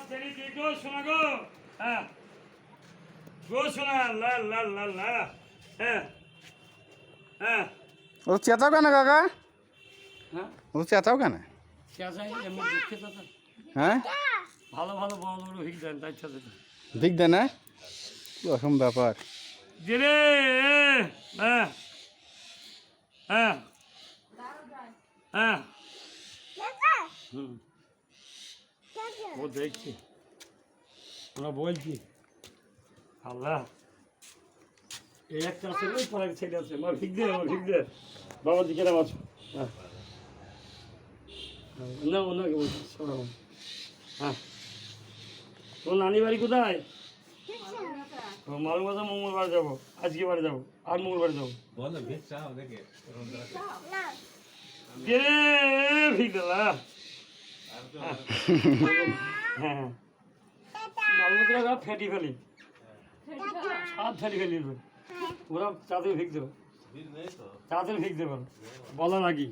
ছেড়ে দিয়ে গো শোনা গো হ্যাঁ গো শোনা লা লা লা লা হ্যাঁ হ্যাঁ ও চেঁচাও কেন কাকা? হ্যাঁ ও চেঁচাও কেন? চাচাই এমন দুঃখে তো হ্যাঁ ভালো ভালো বড় বড় ভিক দেন তাই চাচা ভিক দেয় না? কি অসম ব্যাপার। যে রে হ্যাঁ হ্যাঁ হ্যাঁ হুম ও দেখছি ওরা বলছি আল্লাহ এই একটা আছে ওই পরে ছেলে আছে আমার ভিক দে আমার ভিক দে বাবা দিকে নাম আছো না ওনাকে বলছি শোনো হ্যাঁ তোর নানি বাড়ি কোথায় মালুম কথা মঙ্গলবার যাবো আজকে বাড়ি যাবো আর মঙ্গলবার যাবো কে ভিক দিলা হ্যাঁ মালুমতরা ফেটি ফেলি হাত ফেটি ফেলি ওরা চাঁদের ভিক দেবো চাঁদের ভিক দেবো বলা নাকি